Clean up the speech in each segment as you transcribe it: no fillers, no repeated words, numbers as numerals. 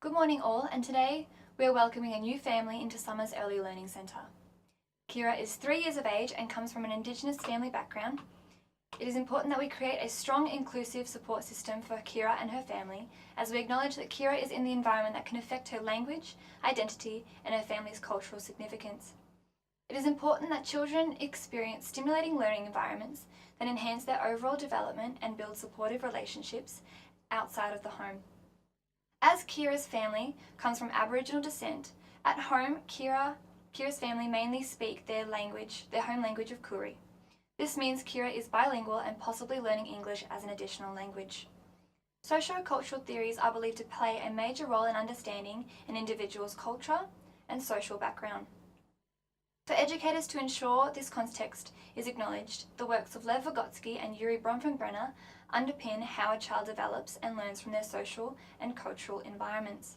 Good morning all, and today we are welcoming a new family into Summer's Early Learning Centre. Kira is 3 years of age and comes from an Indigenous family background. It is important that we create a strong, inclusive support system for Kira and her family, as we acknowledge that Kira is in the environment that can affect her language, identity, and her family's cultural significance. It is important that children experience stimulating learning environments that enhance their overall development and build supportive relationships outside of the home. As Kira's family comes from Aboriginal descent, at home Kira's family mainly speak their home language of Koori. This means Kira is bilingual and possibly learning English as an additional language. Socio-cultural theories are believed to play a major role in understanding an individual's culture and social background. For educators to ensure this context is acknowledged, the works of Lev Vygotsky and Yuri Bronfenbrenner underpin how a child develops and learns from their social and cultural environments.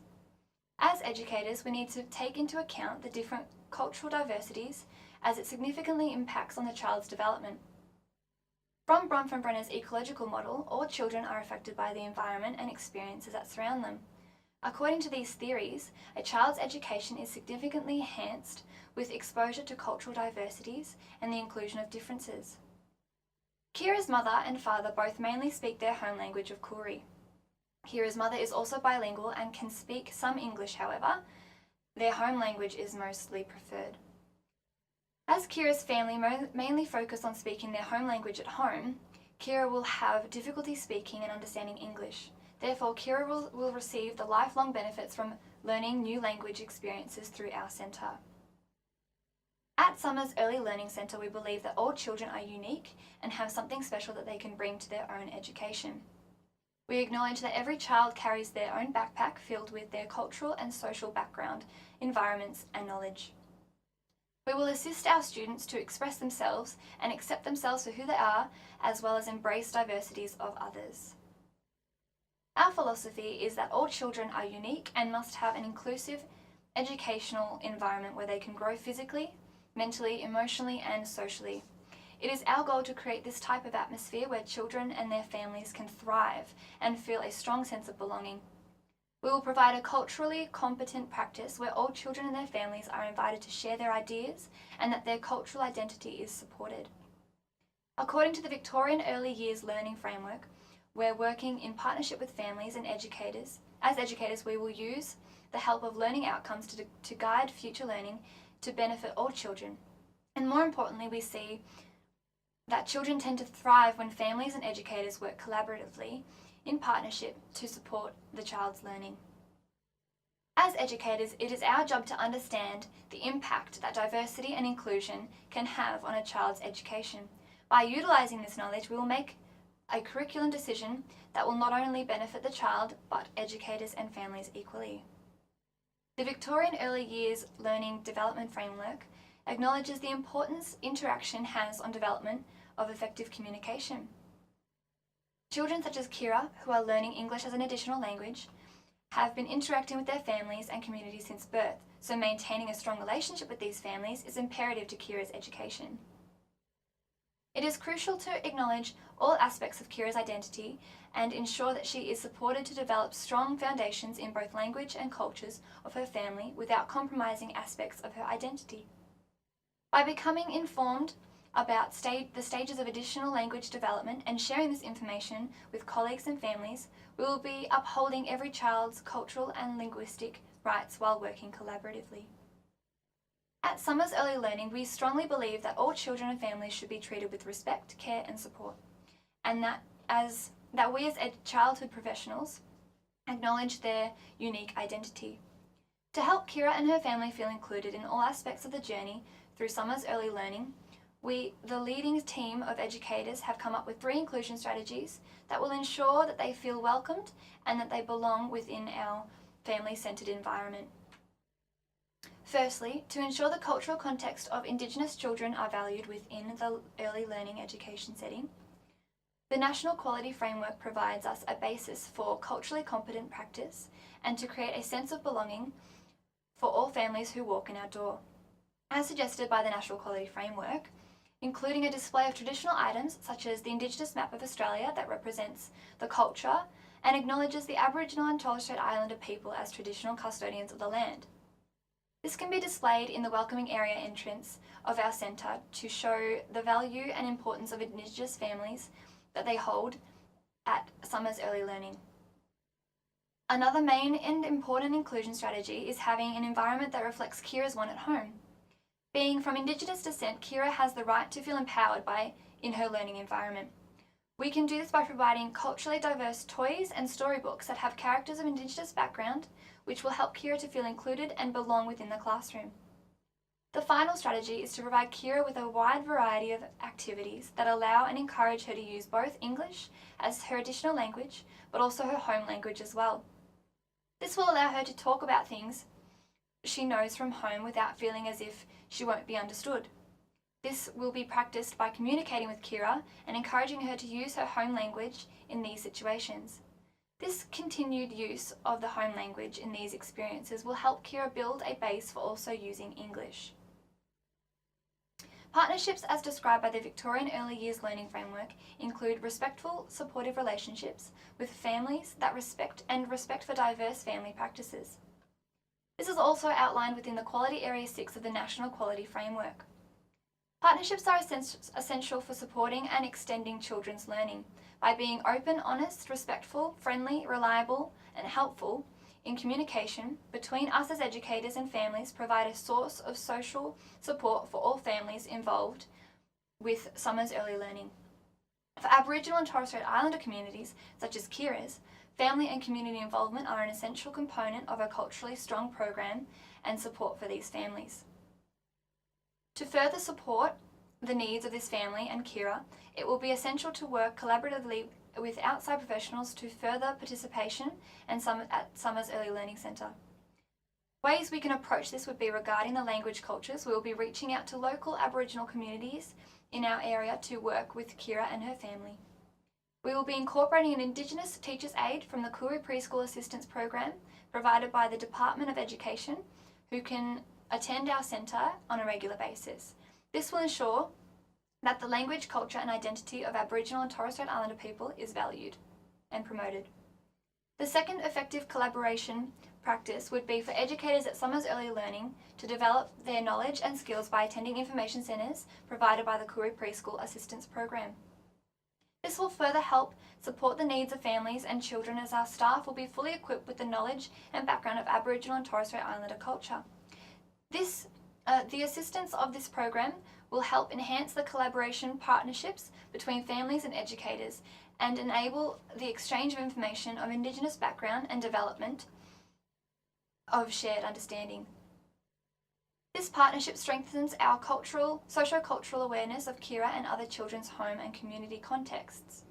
As educators, we need to take into account the different cultural diversities as it significantly impacts on the child's development. From Bronfenbrenner's ecological model, all children are affected by the environment and experiences that surround them. According to these theories, a child's education is significantly enhanced with exposure to cultural diversities and the inclusion of differences. Kira's mother and father both mainly speak their home language of Koori. Kira's mother is also bilingual and can speak some English, however, their home language is mostly preferred. As Kira's family mainly focus on speaking their home language at home, Kira will have difficulty speaking and understanding English. Therefore, Kira will receive the lifelong benefits from learning new language experiences through our centre. At Summer's Early Learning Centre, we believe that all children are unique and have something special that they can bring to their own education. We acknowledge that every child carries their own backpack filled with their cultural and social background, environments, and knowledge. We will assist our students to express themselves and accept themselves for who they are, as well as embrace diversities of others. Our philosophy is that all children are unique and must have an inclusive educational environment where they can grow physically, mentally, emotionally, and socially. It is our goal to create this type of atmosphere where children and their families can thrive and feel a strong sense of belonging. We will provide a culturally competent practice where all children and their families are invited to share their ideas and that their cultural identity is supported. According to the Victorian Early Years Learning Framework, we're working in partnership with families and educators. As educators, we will use the help of learning outcomes to guide future learning to benefit all children. And more importantly, we see that children tend to thrive when families and educators work collaboratively in partnership to support the child's learning. As educators, it is our job to understand the impact that diversity and inclusion can have on a child's education. By utilising this knowledge, we will make a curriculum decision that will not only benefit the child, but educators and families equally. The Victorian Early Years Learning Development Framework acknowledges the importance interaction has on development of effective communication. Children such as Kira, who are learning English as an additional language, have been interacting with their families and communities since birth, so maintaining a strong relationship with these families is imperative to Kira's education. It is crucial to acknowledge all aspects of Kira's identity and ensure that she is supported to develop strong foundations in both language and cultures of her family without compromising aspects of her identity. By becoming informed about the stages of additional language development and sharing this information with colleagues and families, we will be upholding every child's cultural and linguistic rights while working collaboratively. At Summer's Early Learning, we strongly believe that all children and families should be treated with respect, care and support, and that we as childhood professionals acknowledge their unique identity. To help Kira and her family feel included in all aspects of the journey through Summer's Early Learning, the leading team of educators have come up with 3 inclusion strategies that will ensure that they feel welcomed and that they belong within our family-centred environment. Firstly, to ensure the cultural context of Indigenous children are valued within the early learning education setting, the National Quality Framework provides us a basis for culturally competent practice and to create a sense of belonging for all families who walk in our door. As suggested by the National Quality Framework, including a display of traditional items such as the Indigenous map of Australia that represents the culture and acknowledges the Aboriginal and Torres Strait Islander people as traditional custodians of the land. This can be displayed in the welcoming area entrance of our centre to show the value and importance of Indigenous families that they hold at Summers Early Learning. Another main and important inclusion strategy is having an environment that reflects Kira's one at home. Being from Indigenous descent, Kira has the right to feel empowered in her learning environment. We can do this by providing culturally diverse toys and storybooks that have characters of Indigenous background, which will help Kira to feel included and belong within the classroom. The final strategy is to provide Kira with a wide variety of activities that allow and encourage her to use both English as her additional language, but also her home language as well. This will allow her to talk about things she knows from home without feeling as if she won't be understood. This will be practiced by communicating with Kira and encouraging her to use her home language in these situations. This continued use of the home language in these experiences will help Kira build a base for also using English. Partnerships as described by the Victorian Early Years Learning Framework include respectful, supportive relationships with families that respect for diverse family practices. This is also outlined within the Quality Area 6 of the National Quality Framework. Partnerships are essential for supporting and extending children's learning by being open, honest, respectful, friendly, reliable, and helpful in communication between us as educators and families provide a source of social support for all families involved with Summers Early Learning. For Aboriginal and Torres Strait Islander communities, such as Kira's, family and community involvement are an essential component of a culturally strong program and support for these families. To further support the needs of this family and Kira, it will be essential to work collaboratively with outside professionals to further participation at Summers Early Learning Centre. Ways we can approach this would be regarding the language cultures. We will be reaching out to local Aboriginal communities in our area to work with Kira and her family. We will be incorporating an Indigenous teacher's aide from the Koori Preschool Assistance Program provided by the Department of Education who can attend our centre on a regular basis. This will ensure that the language, culture and identity of Aboriginal and Torres Strait Islander people is valued and promoted. The second effective collaboration practice would be for educators at Summers Early Learning to develop their knowledge and skills by attending information centres provided by the Koori Preschool Assistance Program. This will further help support the needs of families and children as our staff will be fully equipped with the knowledge and background of Aboriginal and Torres Strait Islander culture. The assistance of this program will help enhance the collaboration partnerships between families and educators and enable the exchange of information of Indigenous background and development of shared understanding. This partnership strengthens our socio-cultural awareness of Kira and other children's home and community contexts.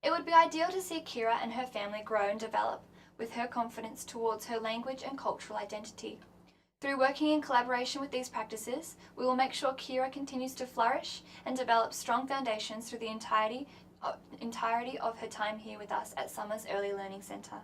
It would be ideal to see Kira and her family grow and develop with her confidence towards her language and cultural identity. Through working in collaboration with these practices, we will make sure Kira continues to flourish and develop strong foundations through the entirety of her time here with us at Summers Early Learning Centre.